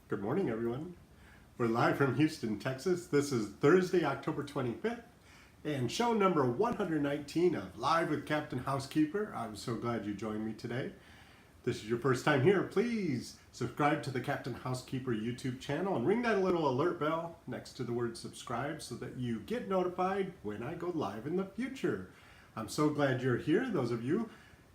Good morning, everyone. We're live from Houston, Texas. This is Thursday, October 25th, and show number 119 of Live with Captain Housekeeper. I'm so glad you joined me today. If this is your first time here, please subscribe to the Captain Housekeeper YouTube channel and ring that little alert bell next to the word subscribe so that you get notified when I go live in the future. I'm so glad you're here, those of you.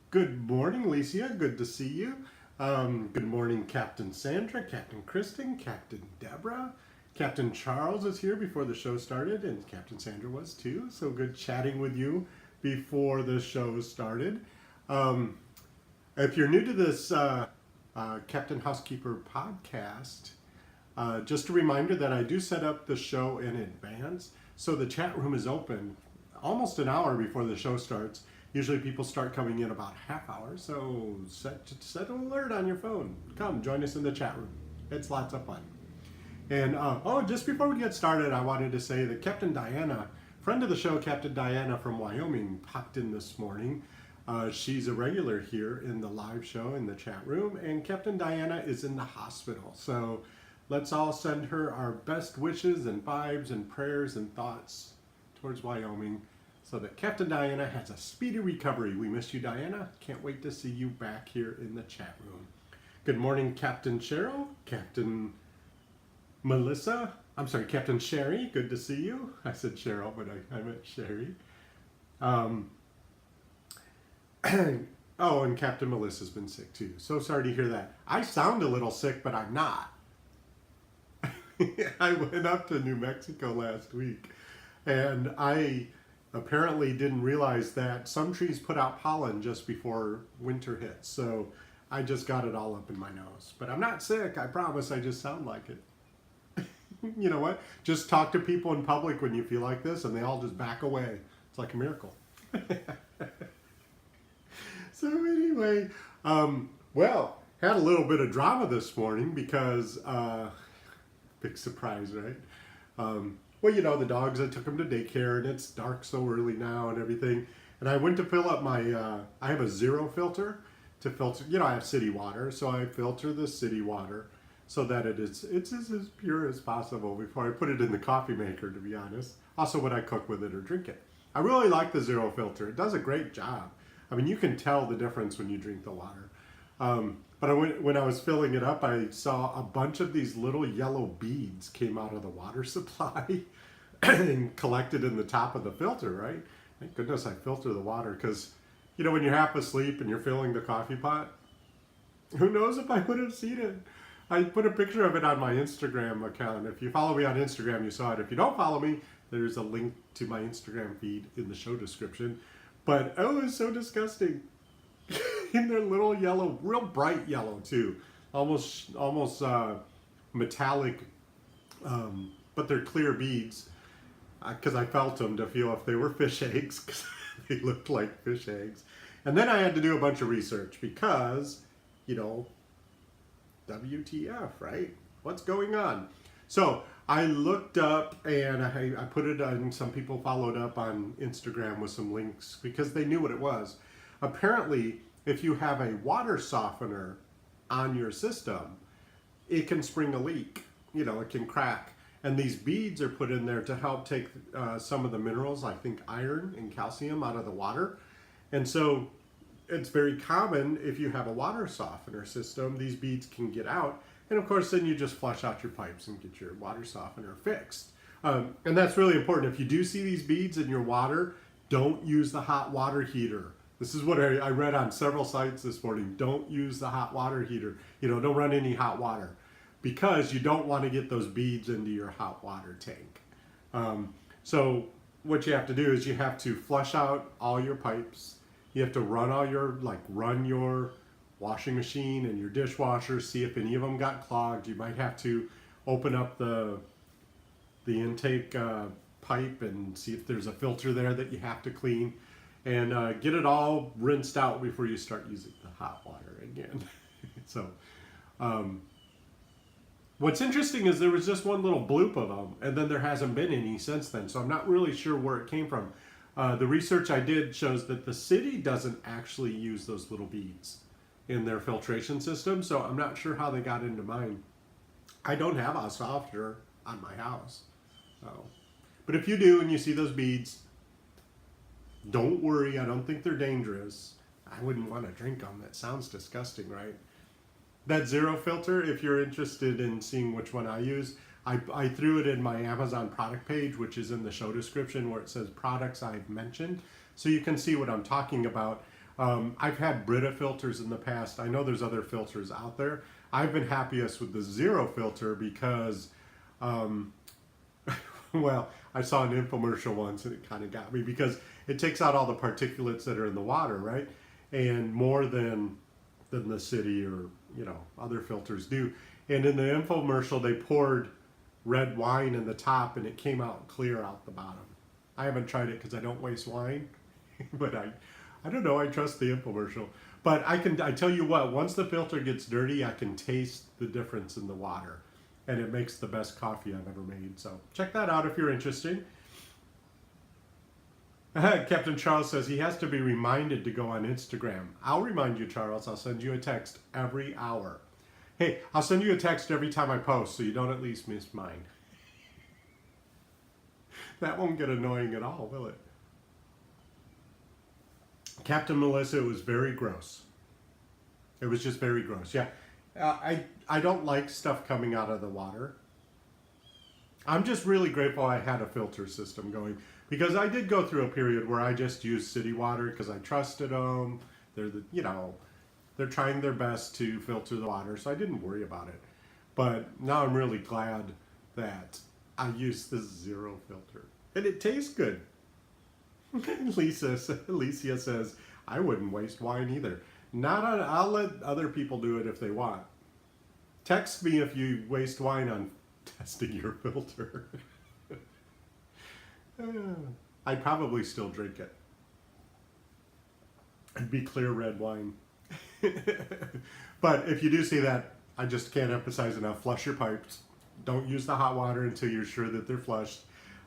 Good morning, Alicia. Good to see you. Good morning, Captain Sandra, Captain Kristen, Captain Deborah. Captain Charles is here before the show started, and Captain Sandra was too. So good chatting with you before the show started. If you're new to this Captain Housekeeper podcast, just a reminder that I do set up the show in advance. So the chat room is open almost an hour before the show starts. Usually people start coming in about half hour, so set an alert on your phone. Come, join us in the chat room. It's lots of fun. And, just before we get started, I wanted to say that Captain Diana, friend of the show, Captain Diana from Wyoming, popped in this morning. She's a regular here in the live show in the chat room, and Captain Diana is in the hospital. So let's all send her our best wishes and vibes and prayers and thoughts towards Wyoming, so that Captain Diana has a speedy recovery. We miss you, Diana. Can't wait to see you back here in the chat room. Good morning, Captain Cheryl, Captain Melissa. I'm sorry, Captain Sherry. Good to see you. I said Cheryl, but I meant Sherry. Oh, and Captain Melissa's been sick too. So sorry to hear that. I sound a little sick, but I'm not. I went up to New Mexico last week, and I apparently didn't realize that some trees put out pollen just before winter hits. So I just got it all up in my nose. But I'm not sick, I promise. I just sound like it. You know what? Just talk to people in public when you feel like this, and they all just back away. It's like a miracle. So anyway, had a little bit of drama this morning because, big surprise, right? Well, you know, the dogs, I took them to daycare, and it's dark so early now and everything. And I went to fill up my, I have a zero filter to filter, you know, I have city water, so I filter the city water so that it's as pure as possible before I put it in the coffee maker, to be honest. Also when I cook with it or drink it. I really like the zero filter. It does a great job. I mean, you can tell the difference when you drink the water. But when I was filling it up, I saw a bunch of these little yellow beads came out of the water supply and collected in the top of the filter, right? Thank goodness I filter the water, because, you know, when you're half asleep and you're filling the coffee pot, who knows if I would have seen it. I put a picture of it on my Instagram account. If you follow me on Instagram, you saw it. If you don't follow me, there's a link to my Instagram feed in the show description. But, oh, it was so disgusting. In their little yellow, real bright yellow too, almost metallic, but they're clear beads, because I felt them to feel if they were fish eggs, because they looked like fish eggs. And then I had to do a bunch of research because, you know, WTF, right? What's going on? So I looked up, and I put it on, some people followed up on Instagram with some links because they knew what it was. Apparently, if you have a water softener on your system, it can spring a leak. You know, it can crack. And these beads are put in there to help take some of the minerals, I think iron and calcium, out of the water. And so it's very common if you have a water softener system, these beads can get out. And of course, then you just flush out your pipes and get your water softener fixed. And that's really important. If you do see these beads in your water, don't use the hot water heater. This is what I read on several sites this morning. Don't use the hot water heater. You know, don't run any hot water, because you don't want to get those beads into your hot water tank. So what you have to do is you have to flush out all your pipes. You have to run run your washing machine and your dishwasher, see if any of them got clogged. You might have to open up the intake pipe and see if there's a filter there that you have to clean. And get it all rinsed out before you start using the hot water again. So, what's interesting is there was just one little bloop of them, and then there hasn't been any since then. So I'm not really sure where it came from. The research I did shows that the city doesn't actually use those little beads in their filtration system. So I'm not sure how they got into mine. I don't have a softener on my house. So. But if you do and you see those beads, don't worry. I don't think they're dangerous. I wouldn't want to drink them. That sounds disgusting, right? That zero filter, if you're interested in seeing which one I use, I threw it in my Amazon product page, which is in the show description where it says products I've mentioned. So you can see what I'm talking about. I've had Brita filters in the past. I know there's other filters out there. I've been happiest with the zero filter because, well, I saw an infomercial once and it kind of got me because it takes out all the particulates that are in the water, right? And more than the city or, other filters do. And in the infomercial, they poured red wine in the top and it came out clear out the bottom. I haven't tried it because I don't waste wine, but I don't know, I trust the infomercial. But I tell you what, once the filter gets dirty, I can taste the difference in the water. And it makes the best coffee I've ever made. So check that out if you're interested. Captain Charles says he has to be reminded to go on Instagram. I'll remind you, Charles. I'll send you a text every hour. Hey, I'll send you a text every time I post so you don't at least miss mine. That won't get annoying at all, will it? Captain Melissa, it was very gross. It was just very gross. Yeah, I don't like stuff coming out of the water. I'm just really grateful I had a filter system going because I did go through a period where I just used city water because I trusted them. They're trying their best to filter the water, so I didn't worry about it. But now I'm really glad that I used this zero filter. And it tastes good. Alicia says, I wouldn't waste wine either. I'll let other people do it if they want. Text me if you waste wine on testing your filter. I'd probably still drink it. It'd be clear red wine. But if you do see that, I just can't emphasize enough, flush your pipes. Don't use the hot water until you're sure that they're flushed.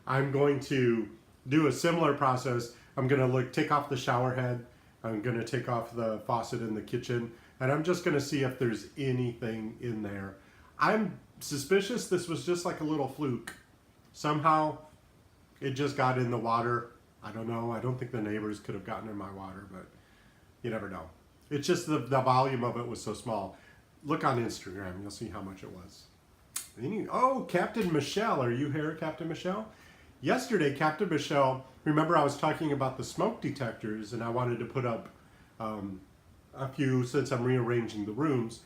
I'm going to do a similar process. I'm going to take off the shower head. I'm going to take off the faucet in the kitchen. And I'm just going to see if there's anything in there. I'm suspicious this was just like a little fluke. Somehow it just got in the water. I don't know. I don't think the neighbors could have gotten in my water, but you never know. It's just the volume of it was so small. Look on Instagram. You'll see how much it was. Oh, Captain Michelle. Are you here, Captain Michelle? Yesterday, Captain Michelle, remember I was talking about the smoke detectors and I wanted to put up a few since I'm rearranging the rooms.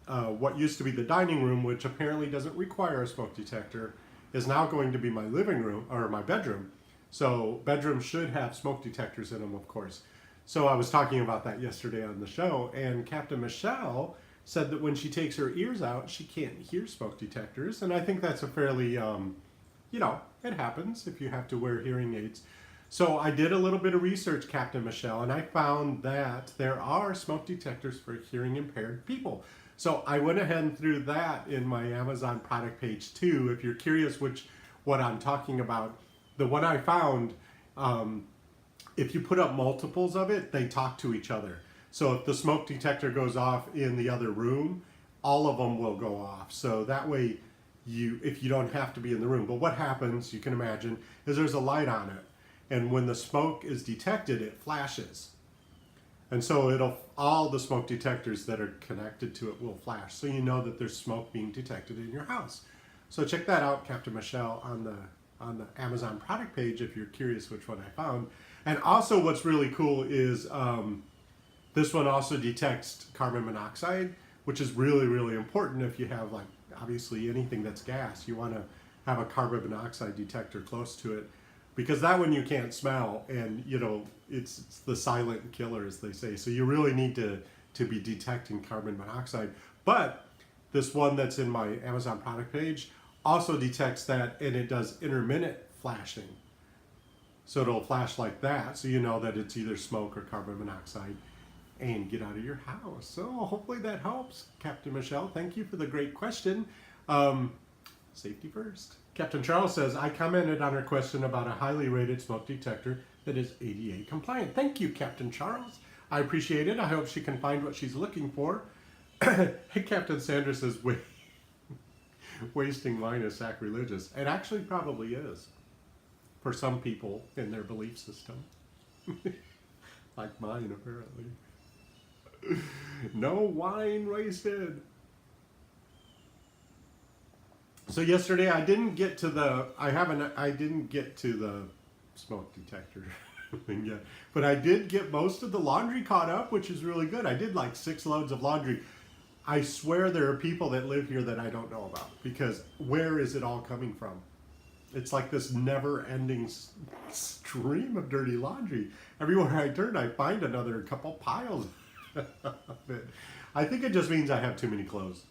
What used to be the dining room, which apparently doesn't require a smoke detector, is now going to be my living room or my bedroom. So bedrooms should have smoke detectors in them, of course. So I was talking about that yesterday on the show, and Captain Michelle said that when she takes her ears out, she can't hear smoke detectors. And I think that's a fairly, it happens if you have to wear hearing aids. So I did a little bit of research, Captain Michelle, and I found that there are smoke detectors for hearing impaired people. So I went ahead and threw that in my Amazon product page too. If you're curious what I'm talking about, the one I found, if you put up multiples of it, they talk to each other. So if the smoke detector goes off in the other room, all of them will go off. So that way, if you don't have to be in the room. But what happens, you can imagine, is there's a light on it. And when the smoke is detected, it flashes. And so all the smoke detectors that are connected to it will flash. So you know that there's smoke being detected in your house. So check that out, Captain Michelle, on the Amazon product page if you're curious which one I found. And also what's really cool is this one also detects carbon monoxide, which is really, really important if you have, obviously anything that's gas. You want to have a carbon monoxide detector close to it because that one you can't smell, and it's the silent killer, as they say. So you really need to be detecting carbon monoxide. But this one that's in my Amazon product page also detects that, and it does intermittent flashing. So it'll flash like that, so you know that it's either smoke or carbon monoxide, and get out of your house. So hopefully that helps, Captain Michelle. Thank you for the great question. Safety first. Captain Charles says, I commented on her question about a highly rated smoke detector that is ADA compliant. Thank you, Captain Charles. I appreciate it. I hope she can find what she's looking for. Hey, Captain Sanders says, wasting wine is sacrilegious. It actually probably is for some people in their belief system. Like mine, apparently. No wine wasted. So yesterday I didn't get to the smoke detector thing yet, but I did get most of the laundry caught up, which is really good. I did like 6 loads of laundry. I swear there are people that live here that I don't know about, because where is it all coming from? It's like this never-ending stream of dirty laundry. Everywhere I turn, I find another couple piles of it. I think it just means I have too many clothes.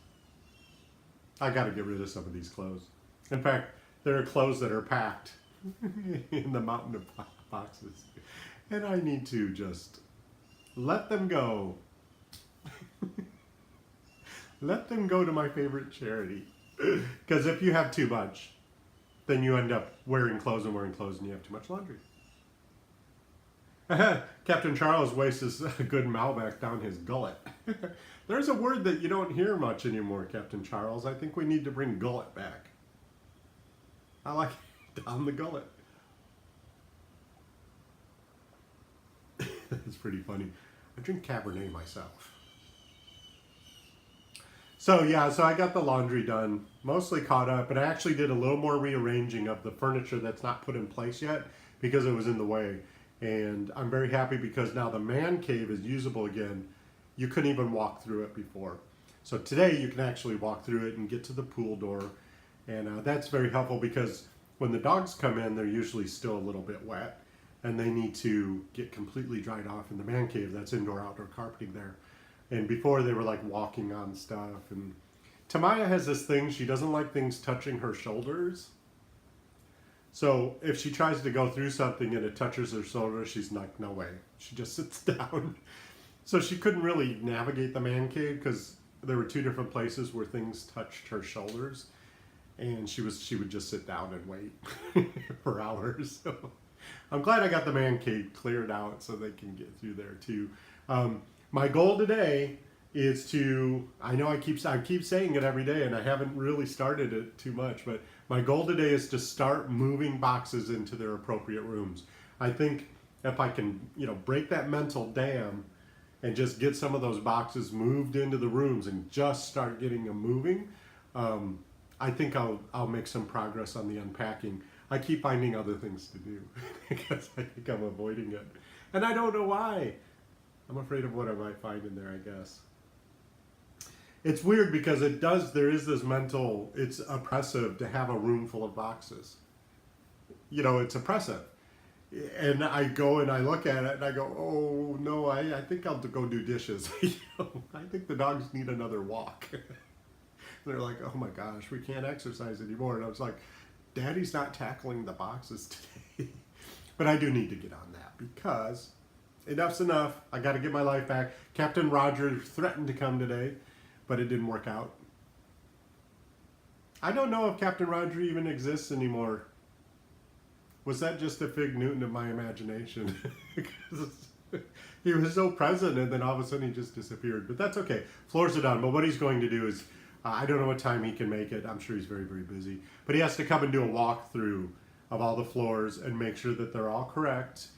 I got to get rid of some of these clothes. In fact, there are clothes that are packed in the mountain of boxes, and I need to just let them go. Let them go to my favorite charity. Because if you have too much, then you end up wearing clothes and you have too much laundry. Captain Charles wastes a good Malbec down his gullet. There's a word that you don't hear much anymore, Captain Charles. I think we need to bring gullet back. I like down the gullet. That's pretty funny. I drink Cabernet myself. So yeah, so I got the laundry done, mostly caught up, but I actually did a little more rearranging of the furniture that's not put in place yet because it was in the way. And I'm very happy because now the man cave is usable again. You couldn't even walk through it before. So today you can actually walk through it and get to the pool door. And that's very helpful because when the dogs come in, they're usually still a little bit wet and they need to get completely dried off in the man cave. That's indoor-outdoor carpeting there. And before they were like walking on stuff. And Tamaya has this thing, she doesn't like things touching her shoulders. So if she tries to go through something and it touches her shoulder, she's like, no way. She just sits down. So she couldn't really navigate the man cave because there were 2 different places where things touched her shoulders. And she would just sit down and wait for hours. So I'm glad I got the man cave cleared out so they can get through there too. My goal today is to, I know I keep saying it every day and I haven't really started it too much, but my goal today is to start moving boxes into their appropriate rooms. I think if I can, break that mental dam and just get some of those boxes moved into the rooms and just start getting them moving, I think I'll make some progress on the unpacking. I keep finding other things to do because I think I'm avoiding it. And I don't know why. I'm afraid of what I might find in there, I guess. It's weird because there is this mental, it's oppressive to have a room full of boxes. It's oppressive. And I go and I look at it and I go, oh no, I think I'll go do dishes. I think the dogs need another walk. They're like, oh my gosh, we can't exercise anymore. And I was like, Daddy's not tackling the boxes today. But I do need to get on that because enough's enough. I got to get my life back. Captain Roger threatened to come today, but it didn't work out. I don't know if Captain Roger even exists anymore. Was that just a fig Newton of my imagination? He was so present and then all of a sudden he just disappeared. But that's okay. Floors are done. But what he's going to do is, I don't know what time he can make it. I'm sure he's very, very busy. But he has to come and do a walkthrough of all the floors and make sure that they're all correct.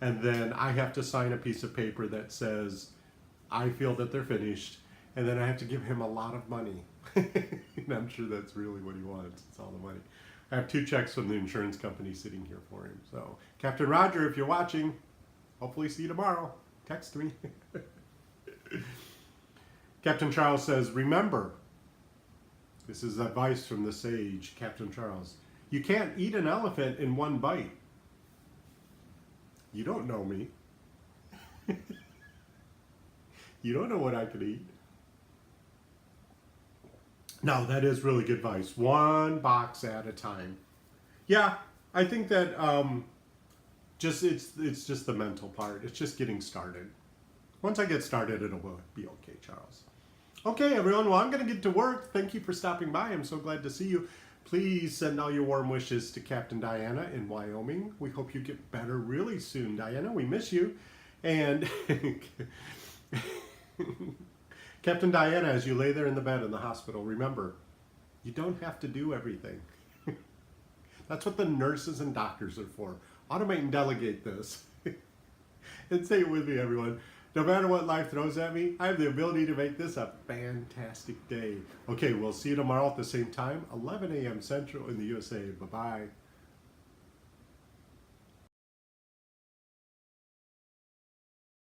And then I have to sign a piece of paper that says, I feel that they're finished. And then I have to give him a lot of money. And I'm sure that's really what he wants. It's all the money. I have 2 checks from the insurance company sitting here for him. So, Captain Roger, if you're watching, hopefully see you tomorrow. Text me. Captain Charles says, remember, this is advice from the sage, Captain Charles. You can't eat an elephant in one bite. You don't know me. You don't know what I could eat. No, that is really good advice. 1 box at a time. Yeah, I think that it's just the mental part. It's just getting started. Once I get started, it'll be okay, Charles. Okay, everyone. Well, I'm going to get to work. Thank you for stopping by. I'm so glad to see you. Please send all your warm wishes to Captain Diana in Wyoming. We hope you get better really soon, Diana. We miss you. And Captain Diana, as you lay there in the bed in the hospital, remember, You don't have to do everything. That's what the nurses and doctors are for. Automate and delegate this. And say it with me, everyone. No matter what life throws at me, I have the ability to make this a fantastic day. Okay, we'll see you tomorrow at the same time, 11 a.m. Central in the USA. Bye-bye.